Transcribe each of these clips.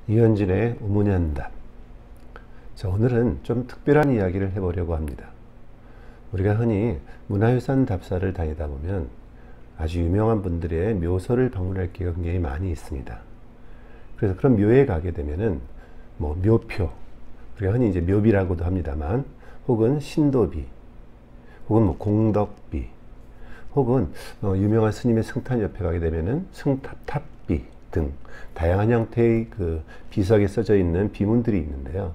이현진의 우문현답. 자, 오늘은 좀 특별한 이야기를 해보려고 합니다. 우리가 흔히 문화유산 답사를 다니다 보면 아주 유명한 분들의 묘소를 방문할 기회가 굉장히 많이 있습니다. 그래서 그런 묘에 가게 되면은 묘표, 우리가 흔히 이제 묘비라고도 합니다만, 혹은 신도비, 혹은 공덕비, 혹은 유명한 스님의 승탄 옆에 가게 되면은 승탑비 등 다양한 형태의 그 비석에 써져 있는 비문들이 있는데요.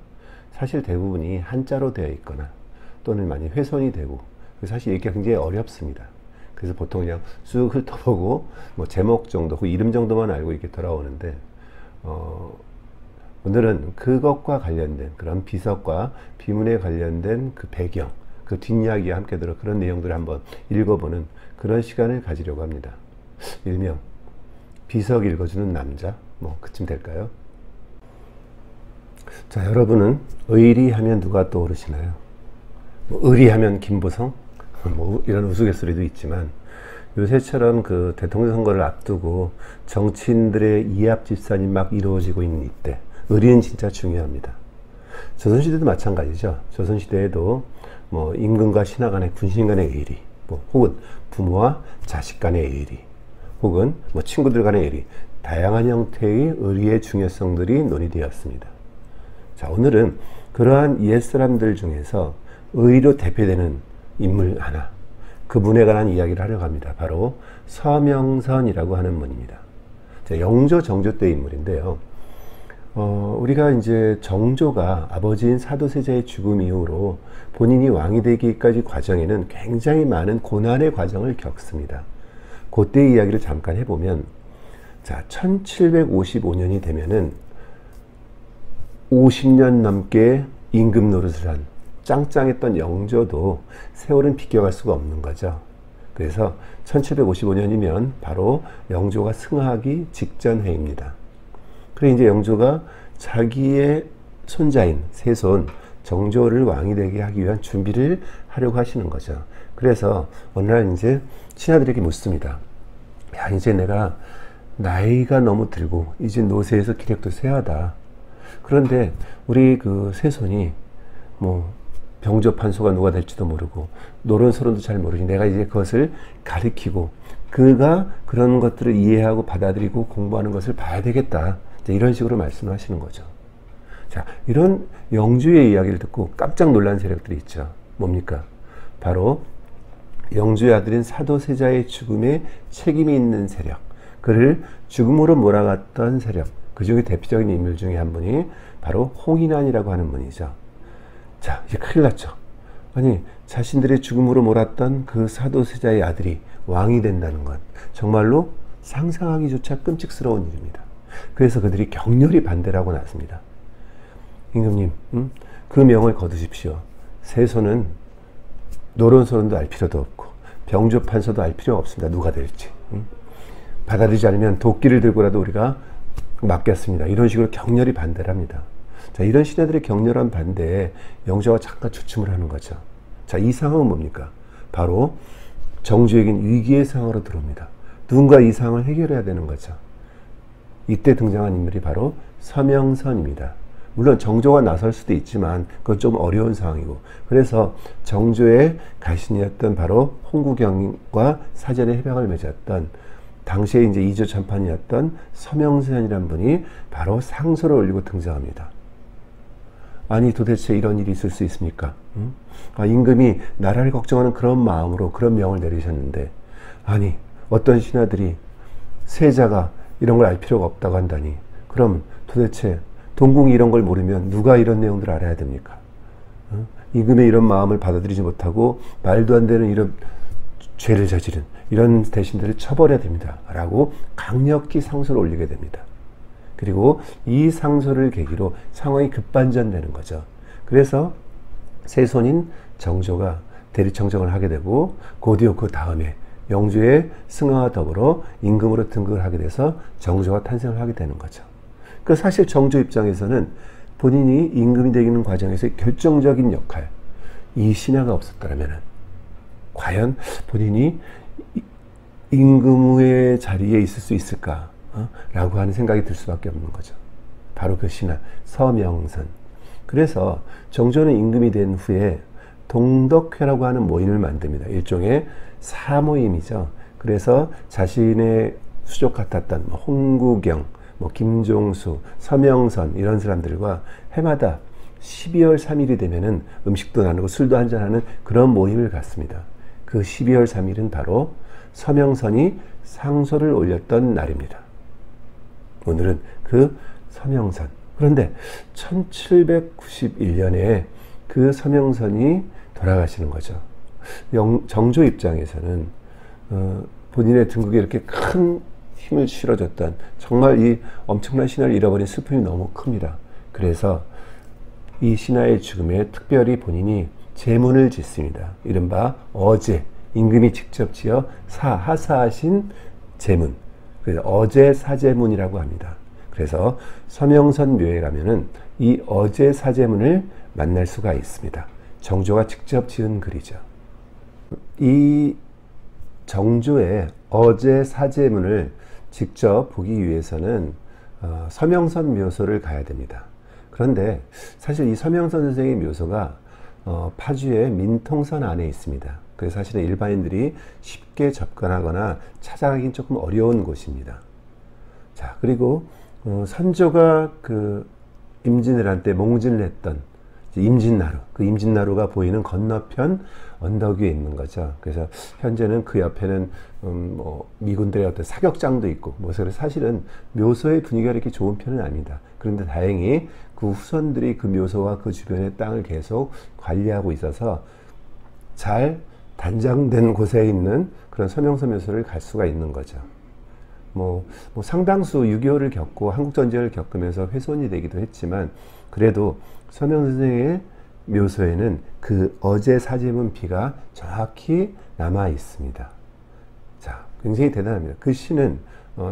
사실 대부분이 한자로 되어 있거나 또는 많이 훼손이 되고 사실 읽기가 굉장히 어렵습니다. 그래서 보통 그냥 쑥 훑어보고 제목 정도, 그 이름 정도만 알고 이렇게 돌아오는데, 오늘은 그것과 관련된 그런 비석과 비문에 관련된 그 배경, 그 뒷이야기와 함께 들어 그런 내용들을 한번 읽어보는 그런 시간을 가지려고 합니다. 일명 비석 읽어주는 남자, 그쯤 될까요? 자, 여러분은 의리하면 누가 떠오르시나요? 의리하면 김부성? 이런 우스갯소리도 있지만, 요새처럼 그 대통령 선거를 앞두고 정치인들의 이합집산이 막 이루어지고 있는 이때, 의리는 진짜 중요합니다. 조선시대도 마찬가지죠. 조선시대에도 임금과 신하 간의, 군신 간의 의리, 혹은 부모와 자식 간의 의리, 혹은 친구들 간의 의리, 다양한 형태의 의리의 중요성들이 논의되었습니다. 자, 오늘은 그러한 옛사람들 중에서 의리로 대표되는 인물 하나, 그분에 관한 이야기를 하려고 합니다. 바로 서명선이라고 하는 분입니다. 자, 영조, 정조 때 인물인데요. 우리가 이제 정조가 아버지인 사도세자의 죽음 이후로 본인이 왕이 되기까지 과정에는 굉장히 많은 고난의 과정을 겪습니다. 그때의 이야기를 잠깐 해보면, 자, 1755년이 되면은 50년 넘게 임금 노릇을 한 짱짱했던 영조도 세월은 비껴갈 수가 없는 거죠. 그래서 1755년이면 바로 영조가 승하하기 직전 해입니다. 그래 이제 영조가 자기의 손자인 세손 정조를 왕이 되게 하기 위한 준비를 하려고 하시는 거죠. 그래서 어느 날 이제 신하들에게 묻습니다. 야, 이제 내가 나이가 너무 들고 이제 노쇠해서 기력도 쇠하다. 그런데 우리 그 세손이 병조판소가 누가 될지도 모르고 노론서론도 잘 모르니 내가 이제 그것을 가르치고 그가 그런 것들을 이해하고 받아들이고 공부하는 것을 봐야 되겠다. 이런 식으로 말씀을 하시는 거죠. 자, 이런 영주의 이야기를 듣고 깜짝 놀란 세력들이 있죠. 뭡니까? 바로 영주의 아들인 사도세자의 죽음에 책임이 있는 세력, 그를 죽음으로 몰아갔던 세력, 그 중에 대표적인 인물 중에 한 분이 바로 홍인환이라고 하는 분이죠. 자, 이제 큰일 났죠. 아니, 자신들의 죽음으로 몰았던 그 사도세자의 아들이 왕이 된다는 것, 정말로 상상하기조차 끔찍스러운 일입니다. 그래서 그들이 격렬히 반대를 하고 났습니다. 임금님, 그 명을 거두십시오. 세손은 노론소론도 알 필요도 없고 병조판서도 알 필요가 없습니다. 누가 될지. 받아들이지 않으면 도끼를 들고라도 우리가 맞겠습니다. 이런 식으로 격렬히 반대를 합니다. 자, 이런 신하들의 격렬한 반대에 영조가 잠깐 주춤을 하는 거죠. 자, 이 상황은 뭡니까? 바로 정조에겐 위기의 상황으로 들어옵니다. 누군가 이 상황을 해결해야 되는 거죠. 이때 등장한 인물이 바로 서명선입니다. 물론 정조가 나설 수도 있지만 그건 좀 어려운 상황이고, 그래서 정조의 가신이었던 바로 홍구경과 사전에 협약을 맺었던 당시에 이제 이조참판이었던 서명선이라는 분이 바로 상소를 올리고 등장합니다. 아니, 도대체 이런 일이 있을 수 있습니까? 임금이 나라를 걱정하는 그런 마음으로 그런 명을 내리셨는데, 아니, 어떤 신하들이 세자가 이런 걸 알 필요가 없다고 한다니, 그럼 도대체 동궁이 이런 걸 모르면 누가 이런 내용들을 알아야 됩니까? 임금의 이런 마음을 받아들이지 못하고 말도 안 되는 이런 죄를 저지른 이런 대신들을 처벌해야 됩니다. 라고 강력히 상소를 올리게 됩니다. 그리고 이 상소를 계기로 상황이 급반전되는 거죠. 그래서 세손인 정조가 대리청정을 하게 되고, 곧이어 그 다음에 영주의 승하와 더불어 임금으로 등극을 하게 돼서 정조가 탄생을 하게 되는 거죠. 그 사실 정조 입장에서는 본인이 임금이 되는 과정에서 결정적인 역할, 이 신하가 없었다면 과연 본인이 임금의 자리에 있을 수 있을까? 라고 하는 생각이 들 수밖에 없는 거죠. 바로 그 신하 서명선. 그래서 정조는 임금이 된 후에 동덕회라고 하는 모임을 만듭니다. 일종의 사모임이죠. 그래서 자신의 수족 같았던 홍구경, 김종수, 서명선 이런 사람들과 해마다 12월 3일이 되면은 음식도 나누고 술도 한잔하는 그런 모임을 갖습니다. 그 12월 3일은 바로 서명선이 상소를 올렸던 날입니다. 오늘은 그 서명선. 그런데 1791년에 그 서명선이 돌아가시는 거죠. 정조 입장에서는 본인의 등극에 이렇게 큰 힘을 실어줬던 정말 이 엄청난 신하를 잃어버린 슬픔이 너무 큽니다. 그래서 이 신하의 죽음에 특별히 본인이 제문을 짓습니다. 이른바 어제, 임금이 직접 지어 하사하신 제문. 그래서 어제 사제문이라고 합니다. 그래서 서명선 묘에 가면은 이 어제 사제문을 만날 수가 있습니다. 정조가 직접 지은 글이죠. 이 정조의 어제 사제문을 직접 보기 위해서는 서명선 묘소를 가야 됩니다. 그런데 사실 이 서명선 선생의 묘소가 파주의 민통선 안에 있습니다. 그래서 사실은 일반인들이 쉽게 접근하거나 찾아가긴 조금 어려운 곳입니다. 자, 그리고 선조가 그 임진왜란 때 몽진을 했던 임진나루, 그 임진나루가 보이는 건너편 언덕 위에 있는 거죠. 그래서 현재는 그 옆에는 미군들의 어떤 사격장도 있고, 그래서 사실은 묘소의 분위기가 이렇게 좋은 편은 아닙니다. 그런데 다행히 그 후손들이 그 묘소와 그 주변의 땅을 계속 관리하고 있어서 잘 단장된 곳에 있는 그런 서명선 묘소를 갈 수가 있는 거죠. 상당수 6.25를 겪고 한국전쟁을 겪으면서 훼손이 되기도 했지만, 그래도 서명 선생의 묘소에는 그 어제 사제문 비가 정확히 남아 있습니다. 자, 굉장히 대단합니다. 그 시는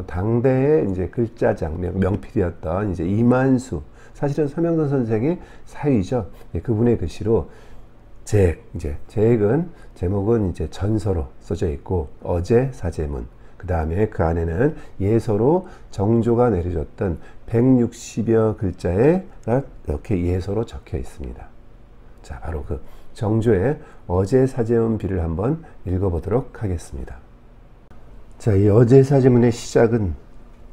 당대의 이제 글자장 명필이었던 이제 이만수, 사실은 서명선 선생의 사위죠. 그분의 글씨로 제액은 제목은 이제 전서로 써져 있고 어제 사제문. 그 다음에 그 안에는 예서로 정조가 내려줬던 160여 글자가 이렇게 예서로 적혀 있습니다. 자, 바로 그 정조의 어제 사제문 비를 한번 읽어보도록 하겠습니다. 자, 이 어제 사제문의 시작은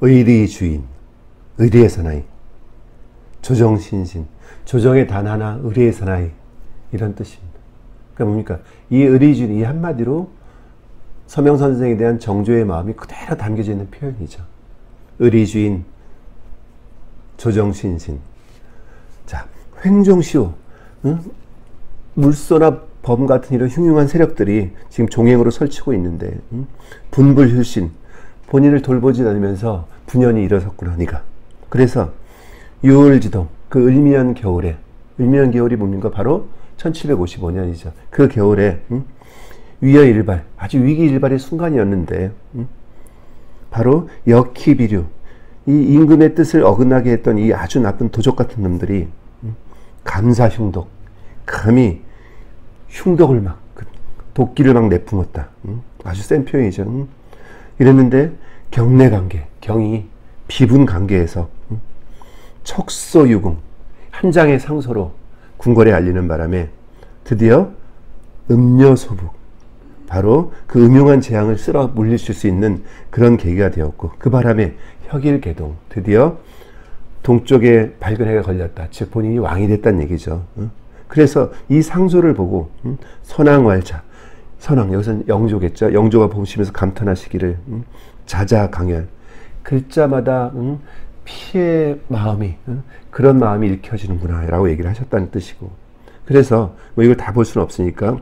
의리 주인, 의리의 사나이, 조정신신, 조정의 단 하나, 의리의 사나이, 이런 뜻입니다. 그러니까 뭡니까? 이 의리 주인, 이 한마디로 서명선 선생에 대한 정조의 마음이 그대로 담겨져 있는 표현이죠. 의리주인, 조정신신. 자, 횡종시호, 물소나 범 같은 이런 흉흉한 세력들이 지금 종행으로 설치고 있는데, 분불휴신, 본인을 돌보지 않으면서 분연이 일어섰구나, 네가. 그래서 유을지동, 그 을미연 겨울에, 을미연 겨울이 뭡니까? 바로 1755년이죠. 그 겨울에 위여일발, 아주 위기일발의 순간이었는데, 바로 역희비류, 이 임금의 뜻을 어긋나게 했던 이 아주 나쁜 도적 같은 놈들이 감사흉독, 감히 흉독을 막, 도끼를 막 내뿜었다. 아주 센 표현이죠. 이랬는데 경내관계, 경이 비분관계에서 척소유궁, 한 장의 상소로 궁궐에 알리는 바람에 드디어 음녀소북, 바로 그 음흉한 재앙을 쓸어 물리칠 수 있는 그런 계기가 되었고, 그 바람에 혁일개동, 드디어 동쪽에 밝은 해가 걸렸다. 즉 본인이 왕이 됐다는 얘기죠. 그래서 이 상소를 보고 선왕왈자, 선왕, 여기서는 영조겠죠. 영조가 보시면서 감탄하시기를 자자강열, 글자마다 피의 마음이, 그런 마음이 읽혀지는구나 라고 얘기를 하셨다는 뜻이고, 그래서 이걸 다 볼 수는 없으니까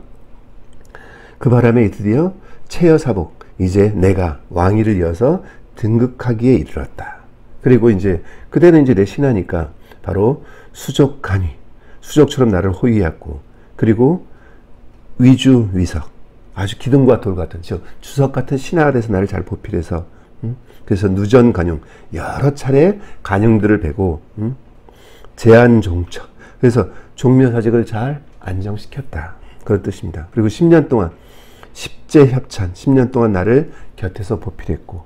그 바람에 드디어 체여사복, 이제 내가 왕위를 이어서 등극하기에 이르렀다. 그리고 이제 그대는 이제 내 신하니까 바로 수족 간위, 수족처럼 나를 호위했고, 그리고 위주 위석, 아주 기둥과 돌 같은, 즉 주석 같은 신하가 돼서 나를 잘 보필해서, 그래서 누전 간용, 여러 차례 간용들을 베고, 제한 종척, 그래서 종묘사직을 잘 안정시켰다. 그런 뜻입니다. 그리고 10년 동안 십제협찬, 10년 동안 나를 곁에서 보필했고,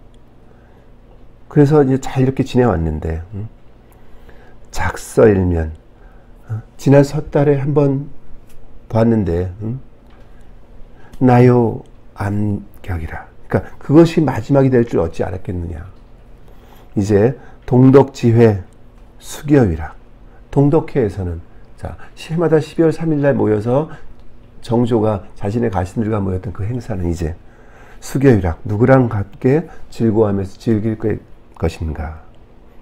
그래서 이제 잘 이렇게 지내왔는데, 작서일면 지난 섣달에 한번 봤는데 나요 암격이라. 그러니까 그것이 마지막이 될 줄 어찌 알았겠느냐. 이제 동덕지회 수교위라. 동덕회에서는 자, 해마다 12월 3일 날 모여서 정조가 자신의 가신들과 모였던 그 행사는 이제 수교위라. 누구랑 함께 즐거워하면서 즐길 것인가.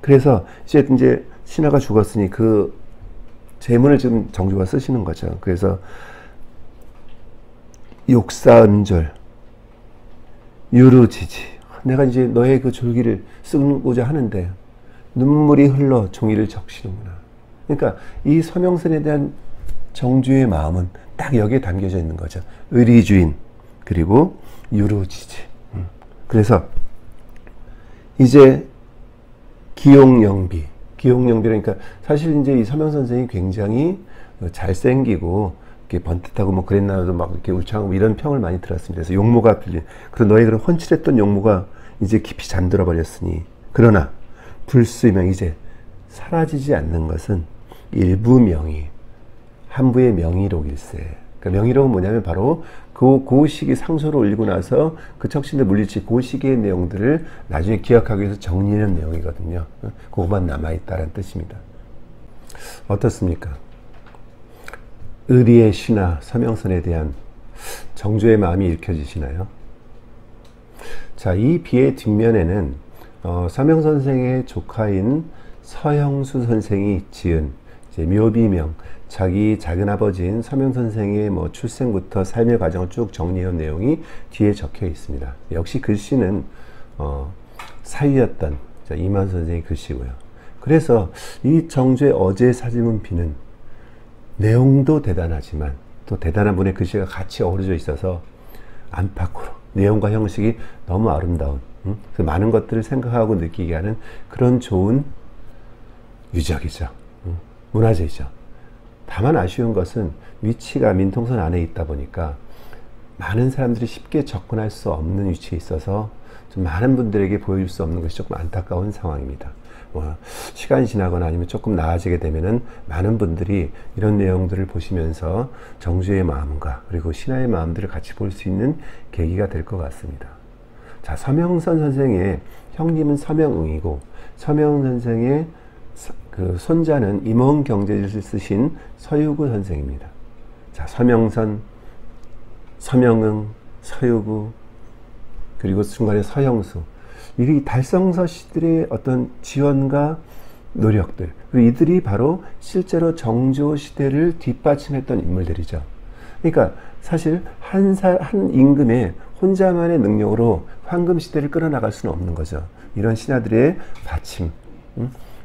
그래서 이제 신하가 죽었으니 그 제문을 지금 정조가 쓰시는 거죠. 그래서 욕사은졸 유루지지. 내가 이제 너의 그 졸기를 쓰고자 하는데 눈물이 흘러 종이를 적시는구나. 그러니까 이 서명선에 대한 정조의 마음은 딱 여기에 담겨져 있는 거죠. 의리주인 그리고 유루지지. 그래서 이제 기용영비. 기용영비라니까 사실 이제 이 서명 선생이 굉장히 잘생기고 이렇게 번듯하고 뭐 그랬나도 막 이렇게 울창하고 이런 평을 많이 들었습니다. 그래서 용모가 빌린. 그래서 너의 그런 훤칠했던 용모가 이제 깊이 잠들어 버렸으니. 그러나 불수명 이제 사라지지 않는 것은 일부 명의, 한부의 명의록일세. 그러니까 명의록은 뭐냐면 바로 그 시기 상소를 올리고 나서 그 척신들 물리치 그 시기의 내용들을 나중에 기억하기 위해서 정리하는 내용이거든요. 그것만 남아있다는 뜻입니다. 어떻습니까? 의리의 신하 서명선에 대한 정조의 마음이 읽혀지시나요? 자, 이 비의 뒷면에는 서명 선생의 조카인 서형수 선생이 지은 이제 묘비명, 자기 작은아버지인 서명 선생의 뭐 출생부터 삶의 과정을 쭉 정리한 내용이 뒤에 적혀 있습니다. 역시 글씨는 사위였던 이만 선생의 글씨고요. 그래서 이 정조의 어제 사지문 비는 내용도 대단하지만 또 대단한 분의 글씨가 같이 어우러져 있어서 안팎으로 내용과 형식이 너무 아름다운 그 많은 것들을 생각하고 느끼게 하는 그런 좋은 유적이죠. 문화재이죠. 다만 아쉬운 것은 위치가 민통선 안에 있다 보니까 많은 사람들이 쉽게 접근할 수 없는 위치에 있어서 좀 많은 분들에게 보여줄 수 없는 것이 조금 안타까운 상황입니다. 시간이 지나거나 아니면 조금 나아지게 되면은 많은 분들이 이런 내용들을 보시면서 정조의 마음과 그리고 신하의 마음들을 같이 볼 수 있는 계기가 될 것 같습니다. 자, 서명선 선생의 형님은 서명응이고 서명 선생의 그 손자는 임원 경제지를 쓰신 서유구 선생입니다. 자, 서명선, 서명응, 서유구, 그리고 중간에 서형수. 이 달성서 시들의 어떤 지원과 노력들, 그리고 이들이 바로 실제로 정조 시대를 뒷받침했던 인물들이죠. 그러니까 사실 한 임금의 혼자만의 능력으로 황금 시대를 끌어나갈 수는 없는 거죠. 이런 신하들의 받침,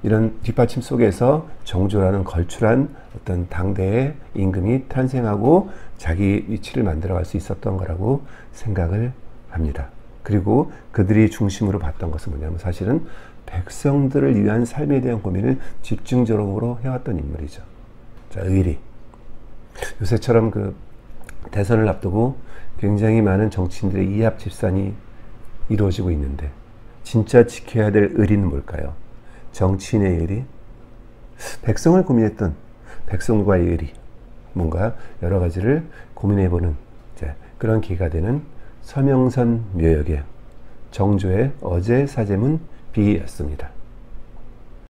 이런 뒷받침 속에서 정조라는 걸출한 어떤 당대의 임금이 탄생하고 자기 위치를 만들어갈 수 있었던 거라고 생각을 합니다. 그리고 그들이 중심으로 봤던 것은 뭐냐면 사실은 백성들을 위한 삶에 대한 고민을 집중적으로 해왔던 인물이죠. 자, 의리. 요새처럼 그 대선을 앞두고 굉장히 많은 정치인들의 이합 집산이 이루어지고 있는데 진짜 지켜야 될 의리는 뭘까요? 정치인의 의리, 백성을 고민했던 백성과의 의리, 뭔가 여러 가지를 고민해보는 그런 기회가 되는 서명선 묘역의 정조의 어제 사제문 비였습니다.